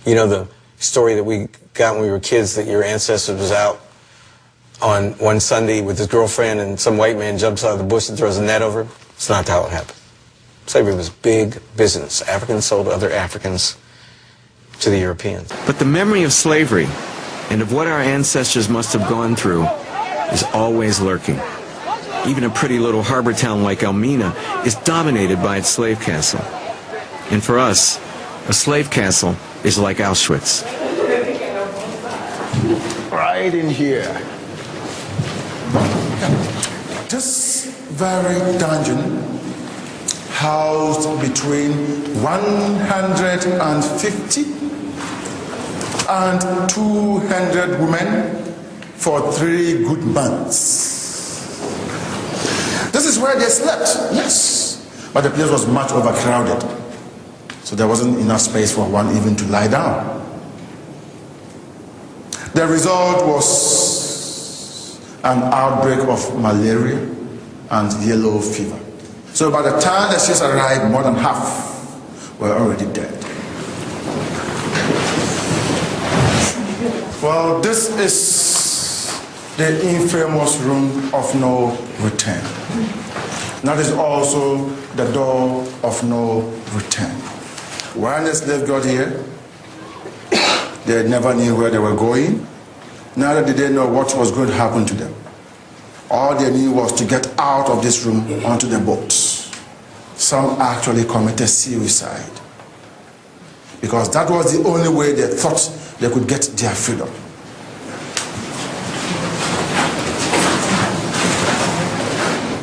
You know the story that we got when we were kids, that your ancestor was out on one Sunday with his girlfriend and some white man jumps out of the bush and throws a net over him? It's not how it happened. Slavery was big business. Africans sold other Africans to the Europeans. But the memory of slavery and of what our ancestors must have gone through is always lurking. Even a pretty little harbor town like Elmina is dominated by its slave castle. And for us, a slave castle is like Auschwitz. Right in here. This very dungeon housed between 150 and 200 women for 3 good months. This is where they slept, yes, but the place was much overcrowded, so there wasn't enough space for one even to lie down. The result was an outbreak of malaria and yellow fever. So by the time the ships arrived, more than half were already dead. Well, this is the infamous room of no return. That is also the door of no return. When the slaves got here, they never knew where they were going. Neither did they know what was going to happen to them. All they knew was to get out of this room onto the boats. Some actually committed suicide, because that was the only way they thought they could get their freedom.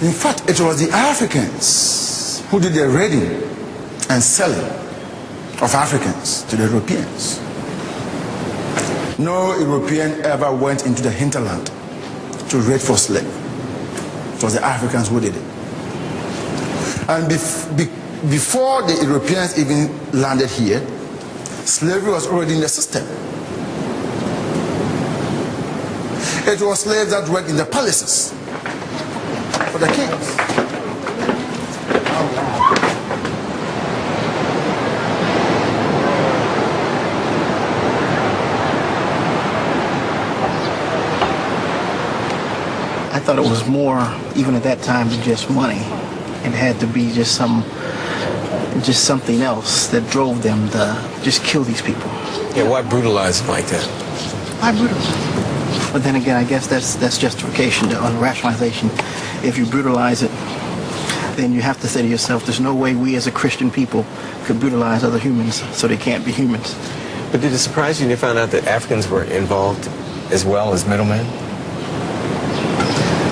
In fact, it was the Africans who did the raiding and selling of Africans to the Europeans. No European ever went into the hinterland to raid for slaves. It was the Africans who did it. And before the Europeans even landed here, slavery was already in the system. It was slaves that worked in the palaces for the kings. I thought it was more, even at that time, than just money. It had to be just something else that drove them to just kill these people. Yeah, why brutalize them like that? Why brutalize? But then again, I guess that's justification to rationalization. If you brutalize it, then you have to say to yourself, there's no way we as a Christian people could brutalize other humans, so they can't be humans. But did it surprise you when you found out that Africans were involved as well as middlemen?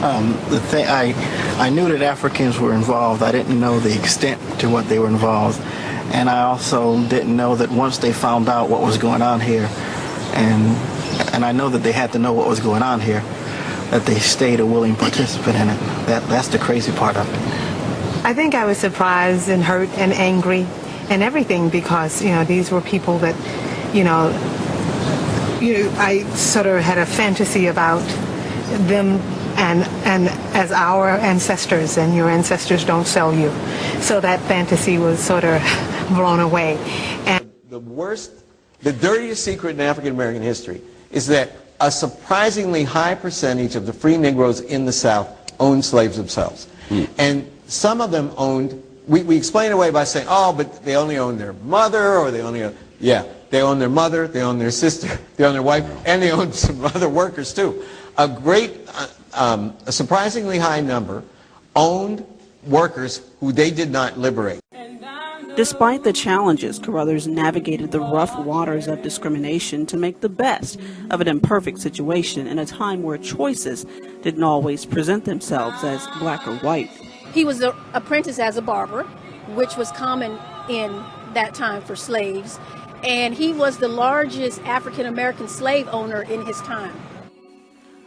I knew that Africans were involved. I didn't know the extent to what they were involved. And I also didn't know that once they found out what was going on here, and I know that they had to know what was going on here, that they stayed a willing participant in it. That's the crazy part of it. I think I was surprised and hurt and angry and everything, because, these were people that, I sort of had a fantasy about them and as our ancestors, and your ancestors don't sell you. So that fantasy was sort of blown away. And the dirtiest secret in African American history is that a surprisingly high percentage of the free Negroes in the South owned slaves themselves. And some of them owned, we explain it away by saying, oh, but they only owned their mother, or they only owned, they own their mother, they own their sister, they own their wife, and they own some other workers too. A surprisingly high number owned workers who they did not liberate. Despite the challenges, Carruthers navigated the rough waters of discrimination to make the best of an imperfect situation in a time where choices didn't always present themselves as black or white. He was apprenticed as a barber, which was common in that time for slaves, and he was the largest African-American slave owner in his time.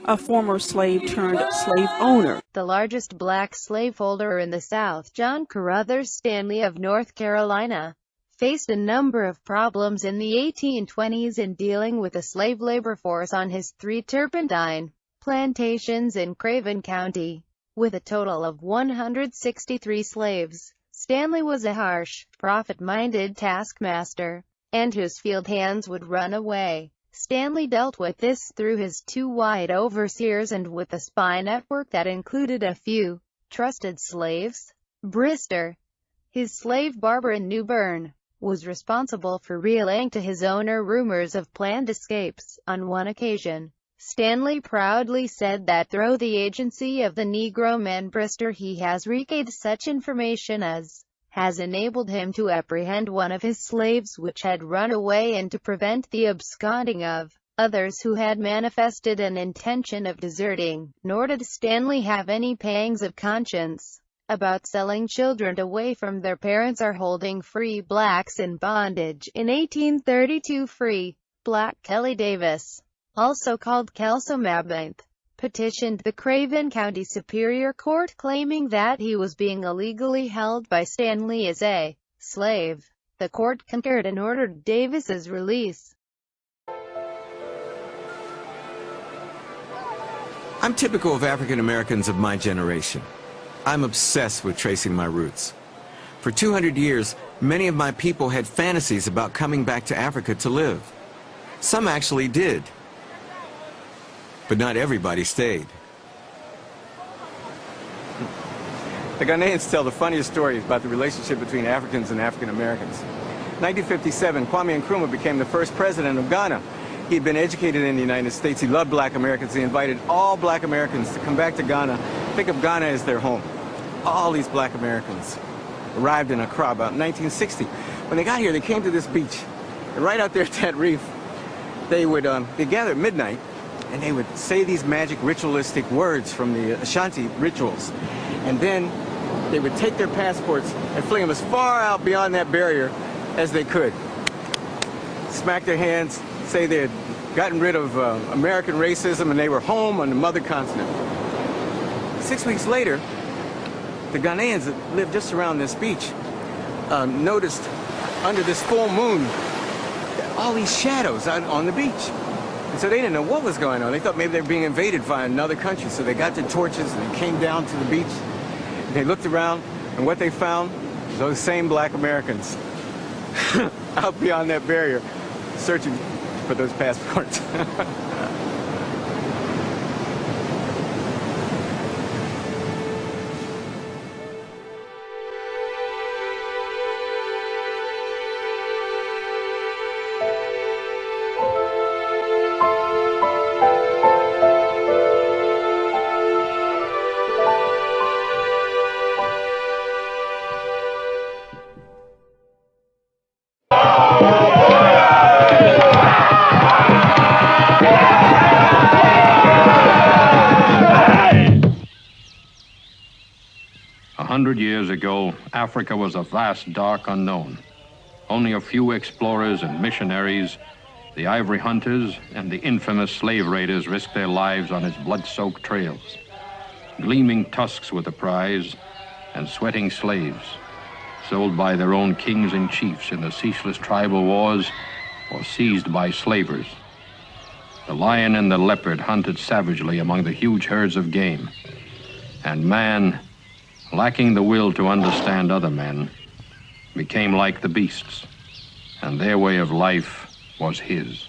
A former slave turned slave owner. The largest black slaveholder in the South, John Carruthers Stanley of North Carolina, faced a number of problems in the 1820s in dealing with the slave labor force on his 3 turpentine plantations in Craven County. With a total of 163 slaves, Stanley was a harsh, profit-minded taskmaster, and whose field hands would run away. Stanley dealt with this through his 2 white overseers and with a spy network that included a few trusted slaves. Brister, his slave barber in New Bern, was responsible for relaying to his owner rumors of planned escapes. On one occasion, Stanley proudly said that through the agency of the Negro man Brister he has relayed such information as has enabled him to apprehend one of his slaves which had run away and to prevent the absconding of others who had manifested an intention of deserting. Nor did Stanley have any pangs of conscience about selling children away from their parents or holding free blacks in bondage. In 1832, free black Kelly Davis, also called Kelso Mabinth, petitioned the Craven County Superior Court claiming that he was being illegally held by Stanley as a slave. The court concurred and ordered Davis's release. I'm typical of African Americans of my generation. I'm obsessed with tracing my roots. For 200 years, many of my people had fantasies about coming back to Africa to live. Some actually did. But not everybody stayed. The Ghanaians tell the funniest stories about the relationship between Africans and African Americans. In 1957, Kwame Nkrumah became the first president of Ghana. He'd been educated in the United States. He loved black Americans. He invited all black Americans to come back to Ghana, think of Ghana as their home. All these black Americans arrived in Accra about 1960. When they got here, they came to this beach. And right out there at that reef, they would gather at midnight, and they would say these magic ritualistic words from the Ashanti rituals. And then they would take their passports and fling them as far out beyond that barrier as they could. Smack their hands, say they had gotten rid of American racism and they were home on the mother continent. 6 weeks later, the Ghanaians that lived just around this beach noticed under this full moon all these shadows out on the beach. And so they didn't know what was going on. They thought maybe they were being invaded by another country. So they got their torches and they came down to the beach. And they looked around, and what they found was those same black Americans out beyond that barrier searching for those passports. Years ago, Africa was a vast, dark unknown. Only a few explorers and missionaries, the ivory hunters, and the infamous slave raiders risked their lives on its blood-soaked trails. Gleaming tusks were the prize, and sweating slaves, sold by their own kings and chiefs in the ceaseless tribal wars, or seized by slavers. The lion and the leopard hunted savagely among the huge herds of game, and man, lacking the will to understand other men, became like the beasts, and their way of life was his.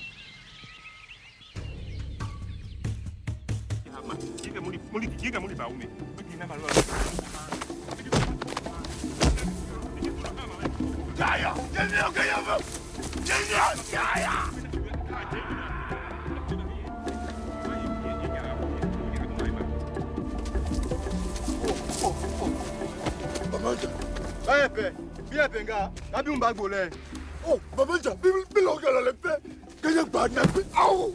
Oh, Babaja, belong to the lepe. Can you bad na? Ow!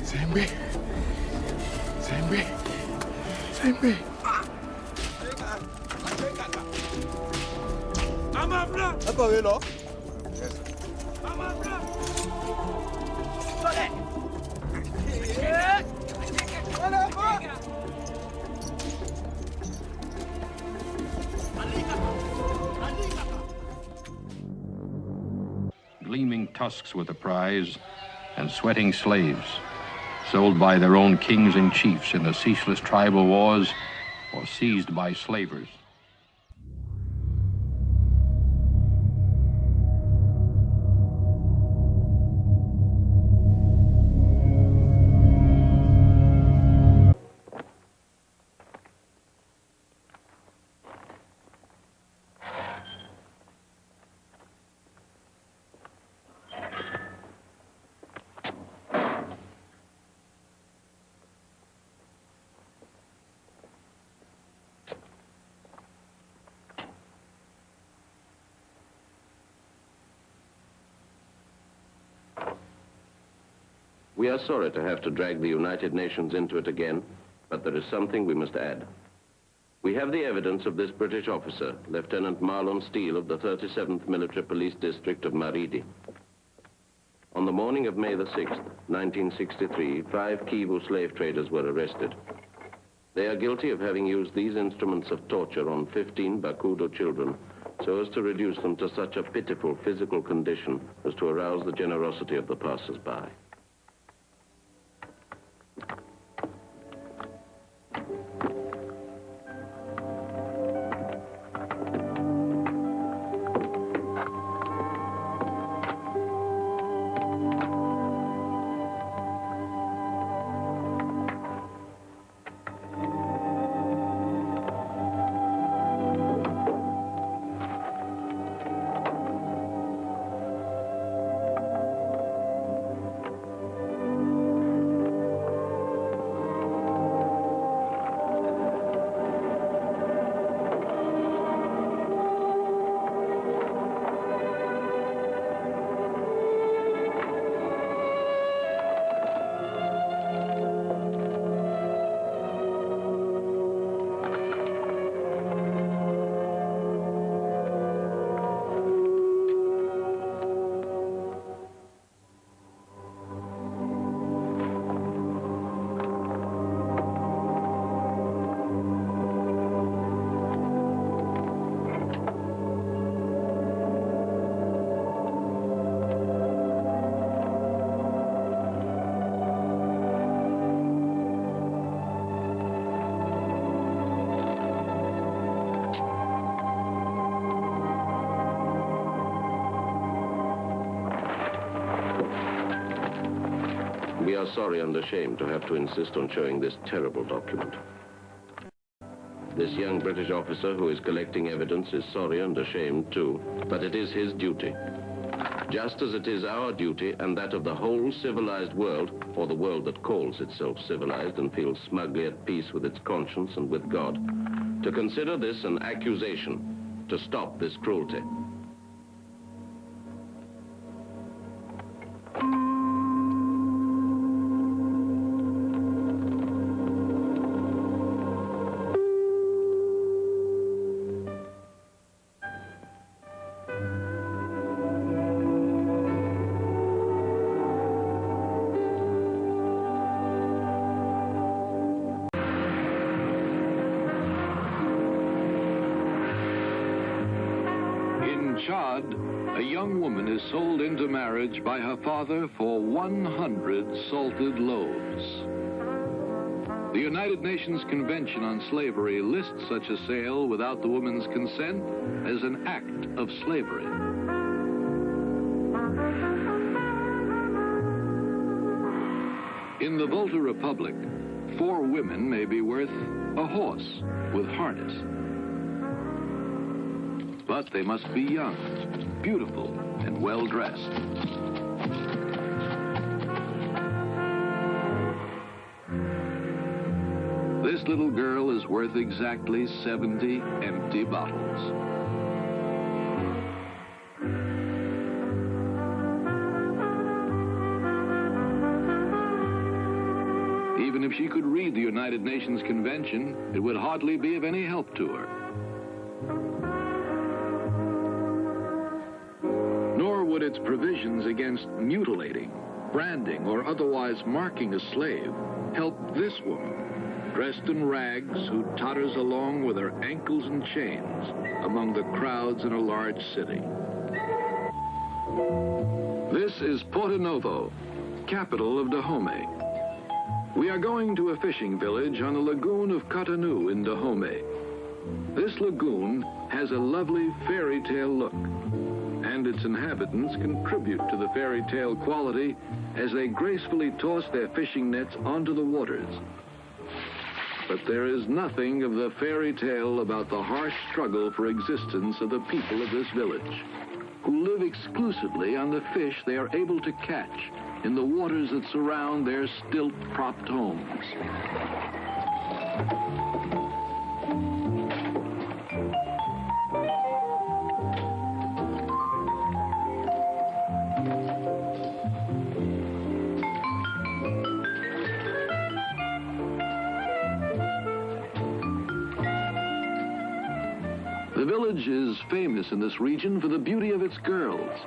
Sembe. Apa welo? Gleaming tusks with the prize, and sweating slaves, sold by their own kings and chiefs in the ceaseless tribal wars or seized by slavers. We are sorry to have to drag the United Nations into it again, but there is something we must add. We have the evidence of this British officer, Lieutenant Marlon Steele of the 37th Military Police District of Maridi. On the morning of May the 6th, 1963, 5 Kivu slave traders were arrested. They are guilty of having used these instruments of torture on 15 Bakudo children so as to reduce them to such a pitiful physical condition as to arouse the generosity of the passers-by. We are sorry and ashamed to have to insist on showing this terrible document. This young British officer who is collecting evidence is sorry and ashamed too, but it is his duty. Just as it is our duty and that of the whole civilized world, or the world that calls itself civilized and feels smugly at peace with its conscience and with God, to consider this an accusation, to stop this cruelty. A young woman is sold into marriage by her father for 100 salted loaves. The United Nations Convention on Slavery lists such a sale without the woman's consent as an act of slavery. In the Volta Republic, 4 women may be worth a horse with harness. But they must be young, beautiful, and well-dressed. This little girl is worth exactly 70 empty bottles. Even if she could read the United Nations Convention, it would hardly be of any help to her. Would its provisions against mutilating, branding, or otherwise marking a slave help this woman, dressed in rags, who totters along with her ankles in chains among the crowds in a large city? This is Porto Novo, capital of Dahomey. We are going to a fishing village on the lagoon of Cotonou in Dahomey. This lagoon has a lovely fairy tale look, and its inhabitants contribute to the fairy tale quality as they gracefully toss their fishing nets onto the waters. But there is nothing of the fairy tale about the harsh struggle for existence of the people of this village, who live exclusively on the fish they are able to catch in the waters that surround their stilt-propped homes. The village is famous in this region for the beauty of its girls.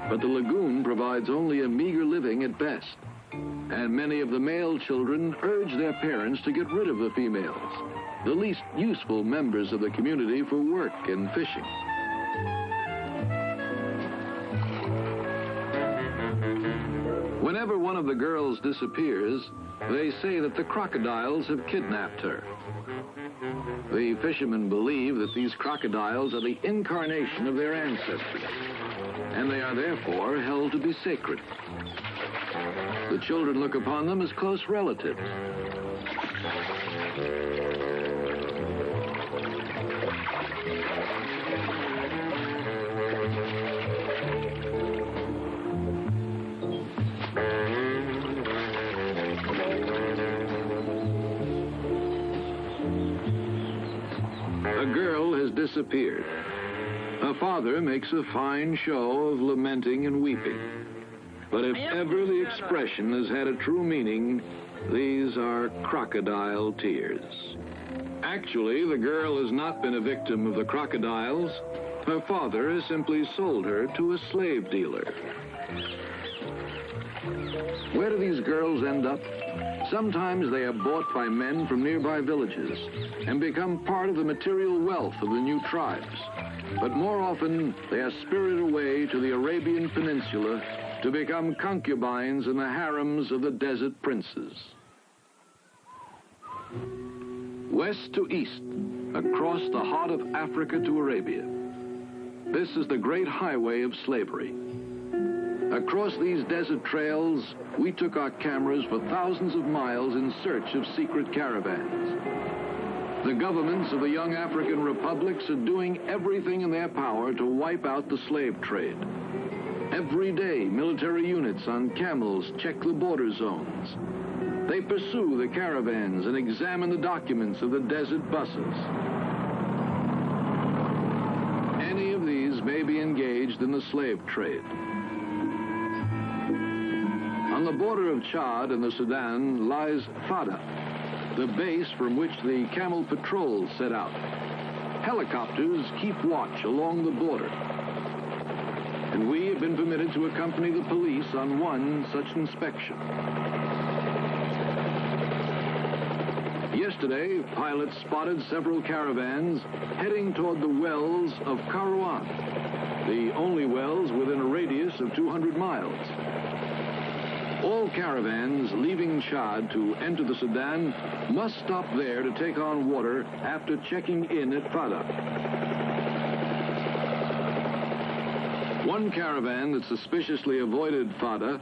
But the lagoon provides only a meager living at best. And many of the male children urge their parents to get rid of the females, the least useful members of the community for work and fishing. Whenever one of the girls disappears, they say that the crocodiles have kidnapped her. The fishermen believe that these crocodiles are the incarnation of their ancestors, and they are therefore held to be sacred. The children look upon them as close relatives. A girl has disappeared. Her father makes a fine show of lamenting and weeping. But if ever the expression has had a true meaning, these are crocodile tears. Actually, the girl has not been a victim of the crocodiles. Her father has simply sold her to a slave dealer. Where do these girls end up? Sometimes they are bought by men from nearby villages and become part of the material wealth of the new tribes. But more often, they are spirited away to the Arabian Peninsula to become concubines in the harems of the desert princes. West to east, across the heart of Africa to Arabia. This is the great highway of slavery. Across these desert trails, we took our cameras for thousands of miles in search of secret caravans. The governments of the young African republics are doing everything in their power to wipe out the slave trade. Every day, military units on camels check the border zones. They pursue the caravans and examine the documents of the desert buses. Any of these may be engaged in the slave trade. On the border of Chad and the Sudan lies Fada, the base from which the camel patrols set out. Helicopters keep watch along the border. And we have been permitted to accompany the police on one such inspection. Yesterday, pilots spotted several caravans heading toward the wells of Kairouan, the only wells within a radius of 200 miles. All caravans leaving Chad to enter the Sudan must stop there to take on water after checking in at Fada. One caravan that suspiciously avoided Fada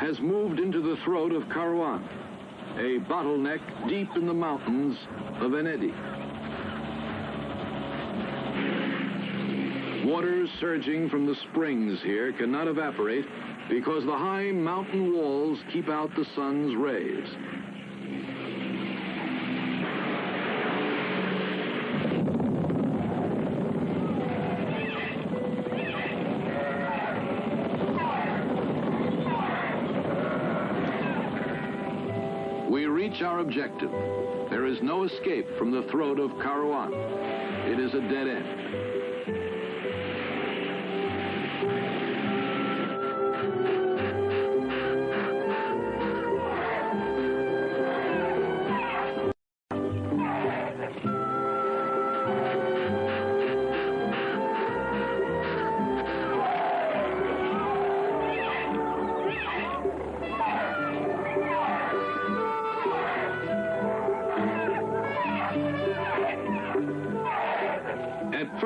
has moved into the throat of Kairouan, a bottleneck deep in the mountains of Enedi. Water surging from the springs here cannot evaporate because the high mountain walls keep out the sun's rays. We reach our objective. There is no escape from the throat of Kairouan. It is a dead end.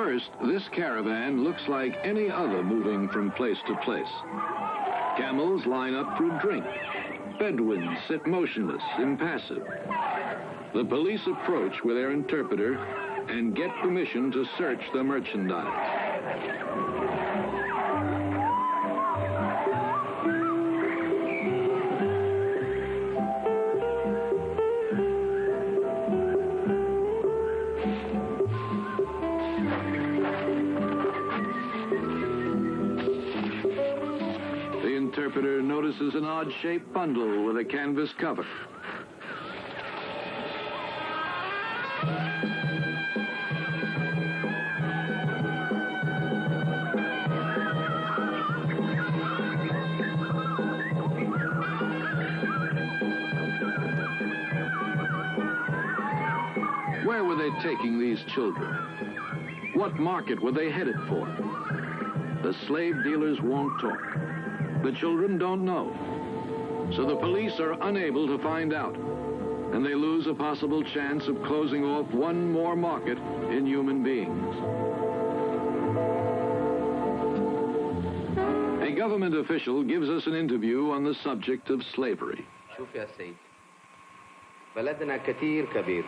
first, this caravan looks like any other moving from place to place. Camels line up for a drink. Bedouins sit motionless, impassive. The police approach with their interpreter and get permission to search the merchandise. The interpreter notices an odd-shaped bundle with a canvas cover. Where were they taking these children? What market were they headed for? The slave dealers won't talk. The children don't know. So the police are unable to find out, and they lose a possible chance of closing off one more market in human beings. A government official gives us an interview on the subject of slavery. شوف يا سيد بلدنا كتير كبير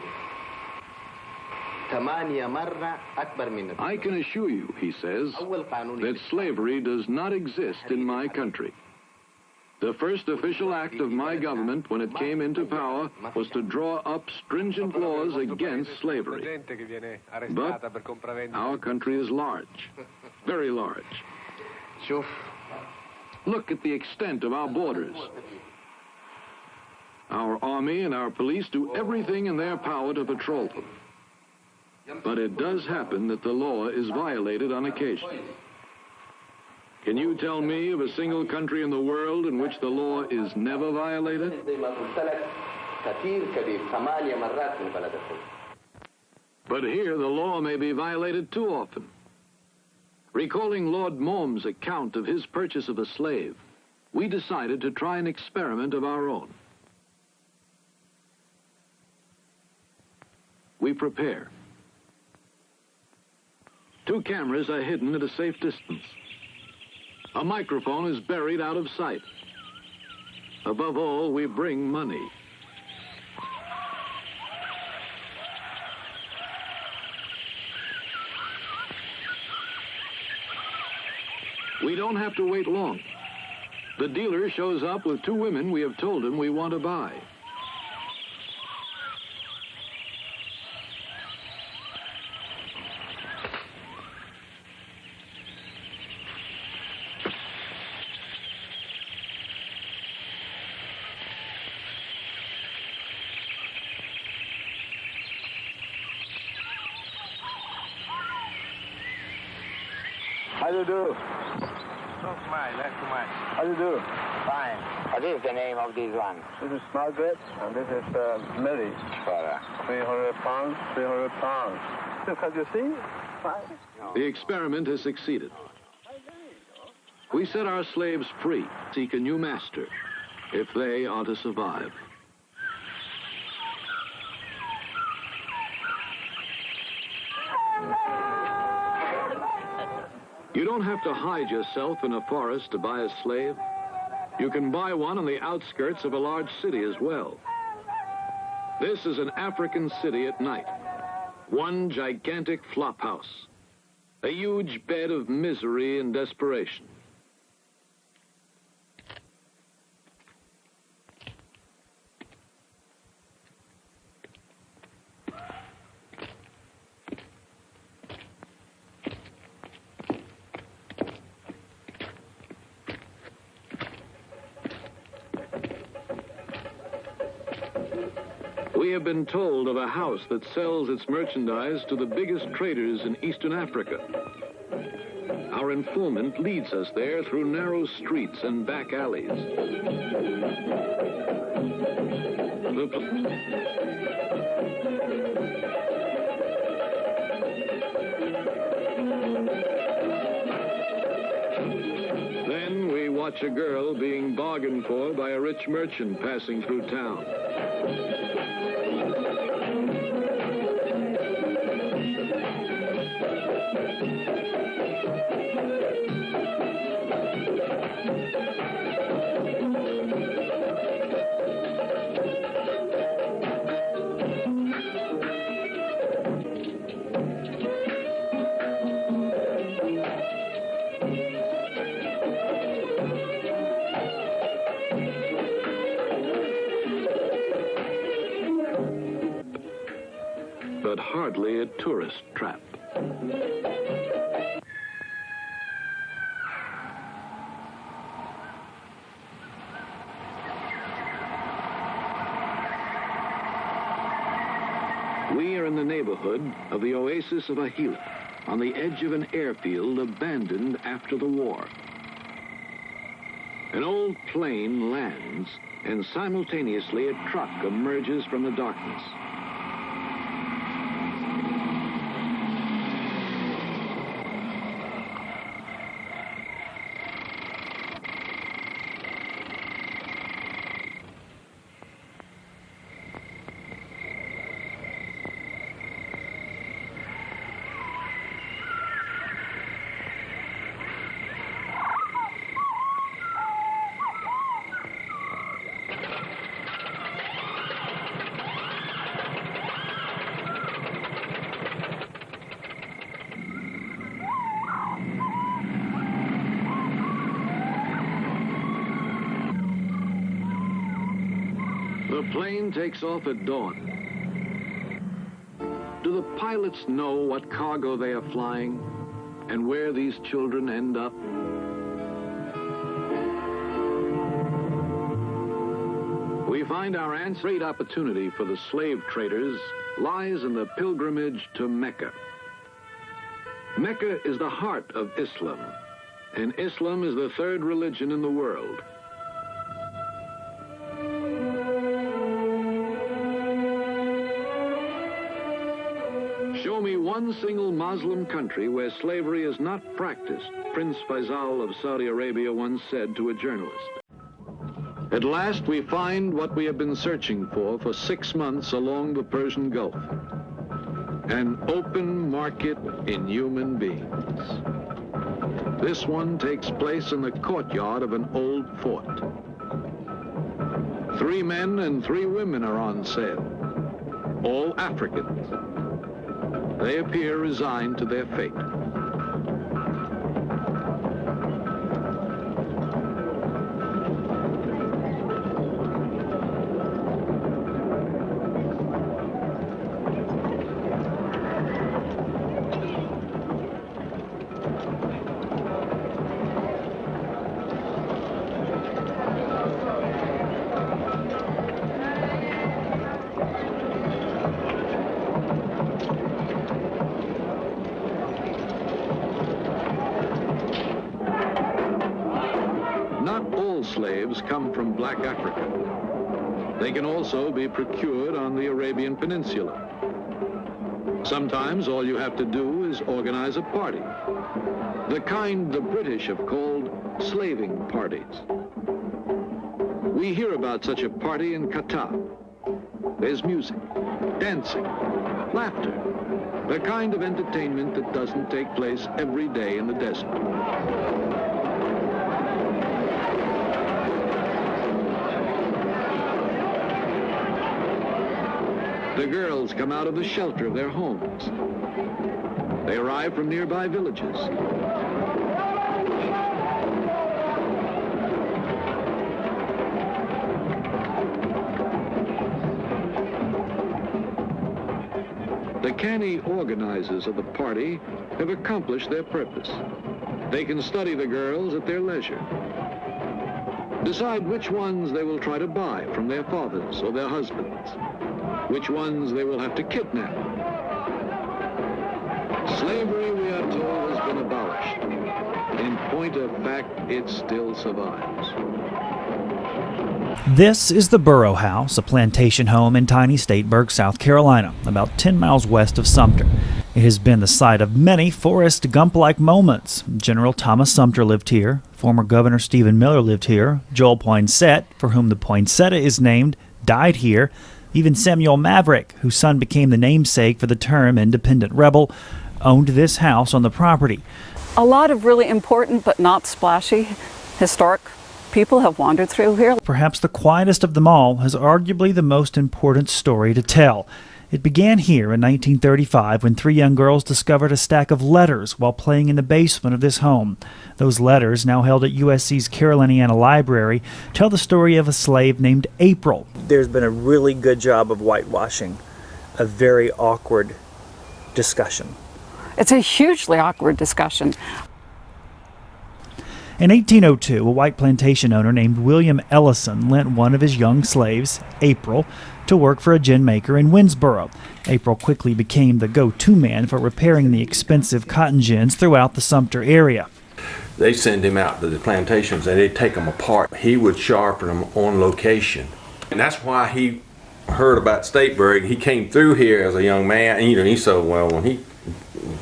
I can assure you, he says, that slavery does not exist in my country. The first official act of my government when it came into power was to draw up stringent laws against slavery. But our country is large, very large. Look at the extent of our borders. Our army and our police do everything in their power to patrol them. But it does happen that the law is violated on occasion. Can you tell me of a single country in the world in which the law is never violated? But here the law may be violated too often. Recalling Lord Mohm's account of his purchase of a slave, we decided to try an experiment of our own. We prepare. 2 cameras are hidden at a safe distance. A microphone is buried out of sight. Above all, we bring money. We don't have to wait long. The dealer shows up with 2 women we have told him we want to buy. How do you do? How do you do? Fine. What is the name of this one? This is Margaret, and this is Mary. 300 pounds, 300 pounds. Can you see? Fine. The experiment has succeeded. We set our slaves free, seek a new master, if they are to survive. You don't have to hide yourself in a forest to buy a slave. You can buy one on the outskirts of a large city as well. This is an African city at night. One gigantic flophouse. A huge bed of misery and desperation. We have been told of a house that sells its merchandise to the biggest traders in Eastern Africa. Our informant leads us there through narrow streets and back alleys. Then we watch a girl being bargained for by a rich merchant passing through town. But hardly a tourist trap. We are in the neighborhood of the oasis of Ahila, on the edge of an airfield abandoned after the war. An old plane lands, and simultaneously a truck emerges from the darkness. The plane takes off at dawn. Do the pilots know what cargo they are flying and where these children end up? We find our answer. Great opportunity for the slave traders lies in the pilgrimage to Mecca. Mecca is the heart of Islam, and Islam is the third religion in the world. Show me one single Muslim country where slavery is not practiced, Prince Faisal of Saudi Arabia once said to a journalist. At last we find what we have been searching for 6 months along the Persian Gulf. An open market in human beings. This one takes place in the courtyard of an old fort. 3 men and 3 women are on sale, all Africans. They appear resigned to their fate. Slaves come from black Africa. They can also be procured on the Arabian Peninsula. Sometimes all you have to do is organize a party, the kind the British have called slaving parties. We hear about such a party in Qatar. There's music, dancing, laughter, the kind of entertainment that doesn't take place every day in the desert. The girls come out of the shelter of their homes. They arrive from nearby villages. The canny organizers of the party have accomplished their purpose. They can study the girls at their leisure, decide which ones they will try to buy from their fathers or their husbands, which ones they will have to kidnap. Slavery, we are told, has been abolished. In point of fact, it still survives. This is the Burrow House, a plantation home in tiny Statesburg, South Carolina, about 10 miles west of Sumter. It has been the site of many Forrest Gump-like moments. General Thomas Sumter lived here. Former Governor Stephen Miller lived here. Joel Poinsett, for whom the poinsettia is named, died here. Even Samuel Maverick, whose son became the namesake for the term independent rebel, owned this house on the property. A lot of really important but not splashy historic people have wandered through here. Perhaps the quietest of them all has arguably the most important story to tell. It began here in 1935 when 3 young girls discovered a stack of letters while playing in the basement of this home. Those letters, now held at USC's Caroliniana Library, tell the story of a slave named April. There's been a really good job of whitewashing a very awkward discussion. It's a hugely awkward discussion. In 1802, a white plantation owner named William Ellison lent one of his young slaves, April, to work for a gin maker in Winnsboro. April quickly became the go-to man for repairing the expensive cotton gins throughout the Sumter area. They send him out to the plantations and they take them apart. He would sharpen them on location. And that's why he heard about Stateburg. He came through here as a young man. And, he said, well, when he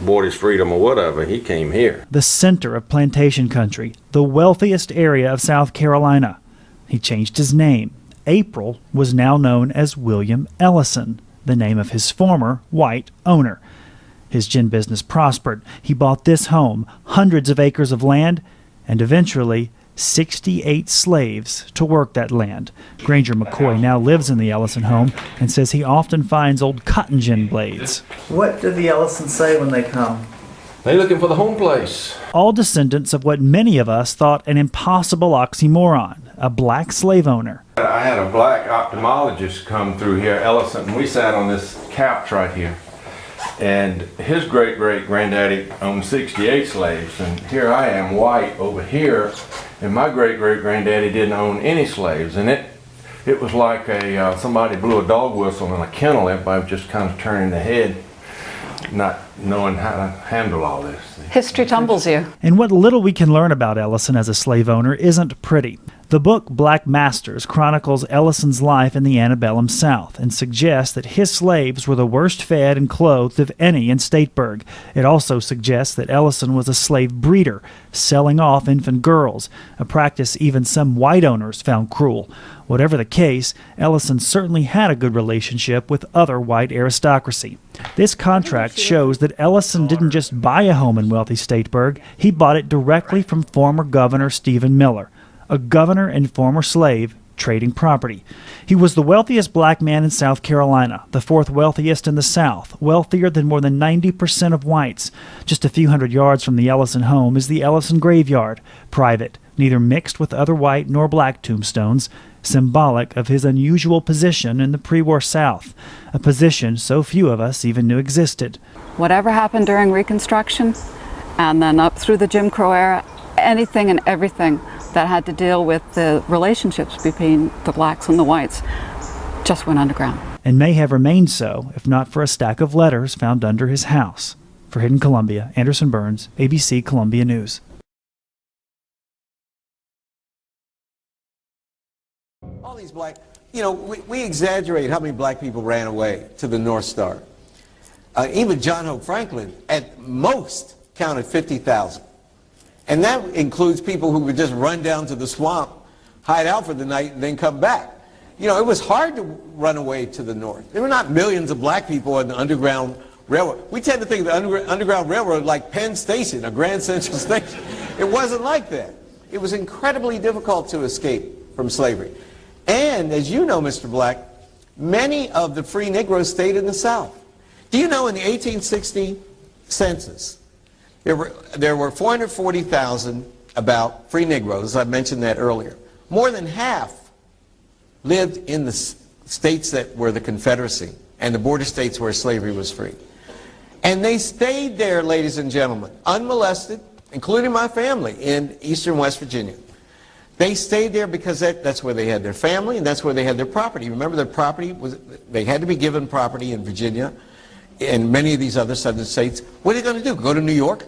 bought his freedom or whatever, he came here. The center of plantation country, the wealthiest area of South Carolina. He changed his name. April was now known as William Ellison, the name of his former white owner. His gin business prospered. He bought this home, hundreds of acres of land, and eventually 68 slaves to work that land. Granger McCoy now lives in the Ellison home and says he often finds old cotton gin blades. What do the Ellisons say when they come? They're looking for the home place. All descendants of what many of us thought an impossible oxymoron, a black slave owner. I had a black ophthalmologist come through here, Ellison, and we sat on this couch right here. And his great-great-granddaddy owned 68 slaves, and here I am, white, over here, and my great-great-granddaddy didn't own any slaves. And it was like somebody blew a dog whistle in a kennel. Everybody was just kind of turning their head, not knowing how to handle all this. History tumbles you. And what little we can learn about Ellison as a slave owner isn't pretty. The book Black Masters chronicles Ellison's life in the antebellum South and suggests that his slaves were the worst fed and clothed of any in Stateburg. It also suggests that Ellison was a slave breeder, selling off infant girls, a practice even some white owners found cruel. Whatever the case, Ellison certainly had a good relationship with other white aristocracy. This contract shows that Ellison didn't just buy a home in wealthy Stateburg, he bought it directly from former Governor Stephen Miller, a governor and former slave trading property. He was the wealthiest black man in South Carolina, the 4th wealthiest in the South, wealthier than more than 90% of whites. Just a few hundred yards from the Ellison home is the Ellison graveyard, private, neither mixed with other white nor black tombstones, symbolic of his unusual position in the pre-war South, a position so few of us even knew existed. Whatever happened during Reconstruction, and then up through the Jim Crow era, anything and everything that had to deal with the relationships between the blacks and the whites just went underground. And may have remained so, if not for a stack of letters found under his house. For Hidden Columbia, Anderson Burns, ABC Columbia News. All these black, we exaggerate how many black people ran away to the North Star. Even John Hope Franklin, at most, counted 50,000. And that includes people who would just run down to the swamp, hide out for the night, and then come back. It was hard to run away to the north. There were not millions of black people on the Underground Railroad. We tend to think of the Underground Railroad like Penn Station, a Grand Central Station. It wasn't like that. It was incredibly difficult to escape from slavery. And, as you know, Mr. Black, many of the free Negroes stayed in the South. Do you know in the 1860 census, there were 440,000 about free Negroes, I mentioned that earlier. More than half lived in the states that were the Confederacy and the border states where slavery was free. And they stayed there, ladies and gentlemen, unmolested, including my family in eastern West Virginia. They stayed there because that's where they had their family and that's where they had their property. Remember, their property they had to be given property in Virginia and many of these other southern states. What are they going to do? Go to New York?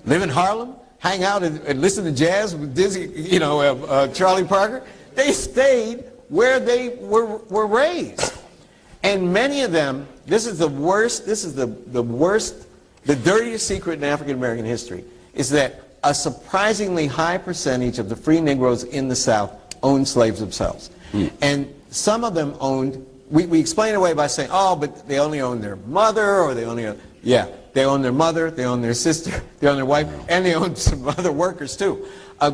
Live in Harlem? Hang out and listen to jazz with Dizzy, Charlie Parker? They stayed where they were raised. And many of them, this is the worst, the dirtiest secret in African American history, is that a surprisingly high percentage of the free Negroes in the South owned slaves themselves. And some of them owned, we explain it away by saying, oh, but they only owned their mother, or they only owned, yeah. They owned their mother, they owned their sister, they owned their wife, and they owned some other workers too. A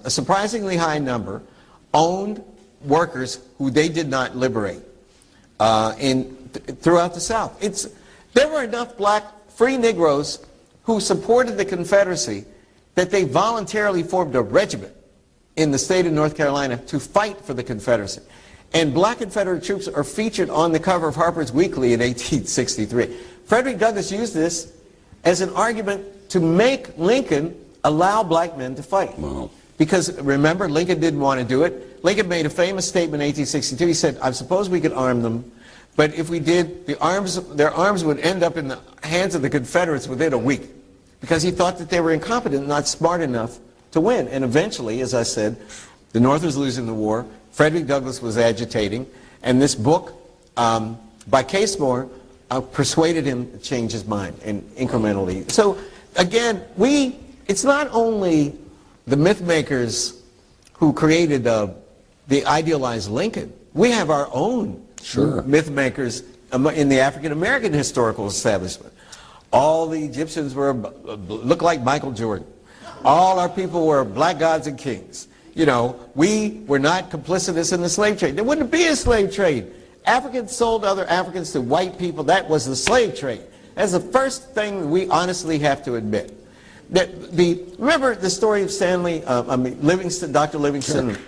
surprisingly high number owned workers who they did not liberate throughout the South. There were enough black free Negroes who supported the Confederacy that they voluntarily formed a regiment in the state of North Carolina to fight for the Confederacy. And black Confederate troops are featured on the cover of Harper's Weekly in 1863. Frederick Douglass used this as an argument to make Lincoln allow black men to fight. Wow. Because remember, Lincoln didn't want to do it. Lincoln made a famous statement in 1862. He said, I suppose we could arm them, but if we did, their arms would end up in the hands of the Confederates within a week. Because he thought that they were incompetent, not smart enough to win. And eventually, as I said, the North was losing the war. Frederick Douglass was agitating. And this book by Casemore persuaded him to change his mind and incrementally. So again, it's not only the myth makers who created the idealized Lincoln. We have our own myth makers in the African American historical establishment. All the Egyptians looked like Michael Jordan. All our people were black gods and kings. You know, we were not complicitous in the slave trade. There wouldn't be a slave trade. Africans sold other Africans to white people. That was the slave trade. That's the first thing we honestly have to admit. Remember the story of Livingston, Dr. Livingston? Sure.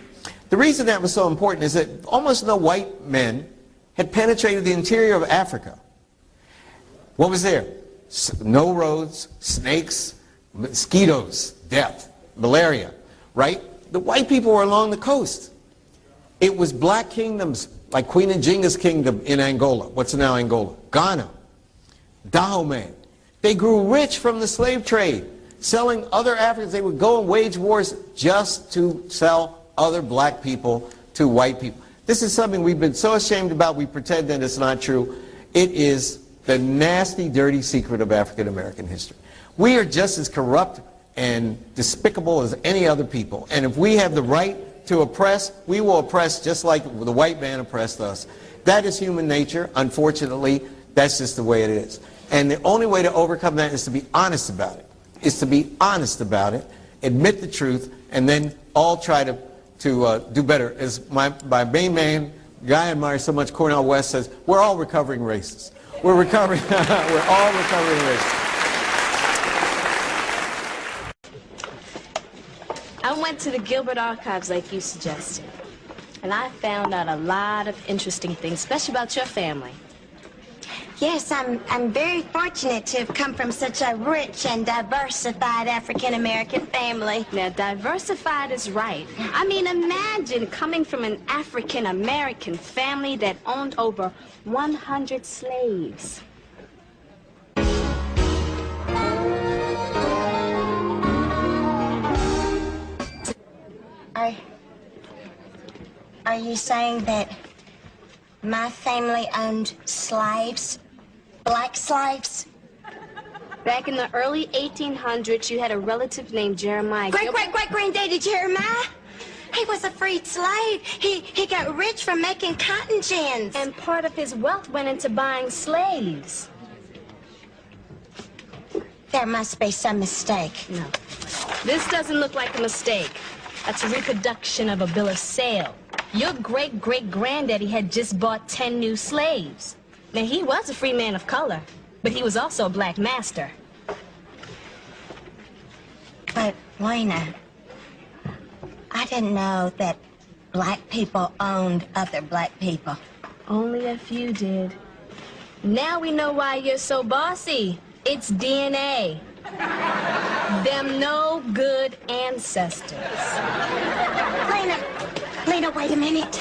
The reason that was so important is that almost no white men had penetrated the interior of Africa. What was there? No roads, snakes, mosquitoes, death, malaria, right? The white people were along the coast. It was black kingdoms like Queen Njinga's kingdom in Angola. What's now Angola? Ghana, Dahomey. They grew rich from the slave trade, selling other Africans. They would go and wage wars just to sell other black people to white people. This is something we've been so ashamed about, we pretend that it's not true. It is the nasty, dirty secret of African American history. We are just as corrupt and despicable as any other people. And if we have the right to oppress, we will oppress just like the white man oppressed us. That is human nature. Unfortunately, that's just the way it is. And the only way to overcome that is to be honest about it. Admit the truth, and then all try to do better. As my main man, guy I admire so much, Cornel West, says, we're all recovering racists. We're recovering, we're all recovering racists. I went to the Gilbert Archives like you suggested, and I found out a lot of interesting things, especially about your family. Yes, I'm very fortunate to have come from such a rich and diversified African-American family. Now, diversified is right. I mean, imagine coming from an African-American family that owned over 100 slaves. Are you saying that my family owned slaves? Black slaves? Back in the early 1800s, you had a relative named Jeremiah. Great-great-great-granddaddy Jeremiah? He was a freed slave. He got rich from making cotton gins. And part of his wealth went into buying slaves. There must be some mistake. No. This doesn't look like a mistake. That's a reproduction of a bill of sale. Your great-great-granddaddy had just bought 10 new slaves. Now, he was a free man of color, but he was also a black master. But, Lena, I didn't know that black people owned other black people. Only a few did. Now we know why you're so bossy. It's DNA. Them no good ancestors. Lena, wait a minute.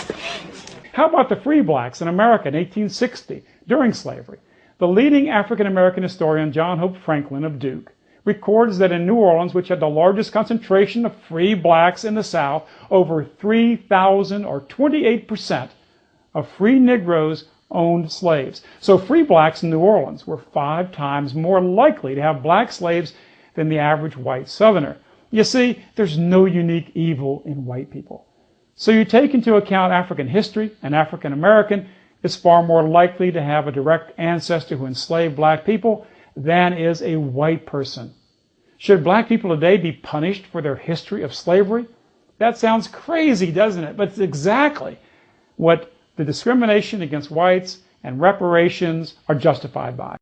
How about the free blacks in America in 1860, during slavery? The leading African-American historian, John Hope Franklin of Duke, records that in New Orleans, which had the largest concentration of free blacks in the South, over 3,000 or 28% of free Negroes owned slaves. So free blacks in New Orleans were 5 times more likely to have black slaves than the average white Southerner. You see, there's no unique evil in white people. So you take into account African history and African American, is far more likely to have a direct ancestor who enslaved black people than is a white person. Should black people today be punished for their history of slavery? That sounds crazy, doesn't it? But it's exactly what the discrimination against whites and reparations are justified by.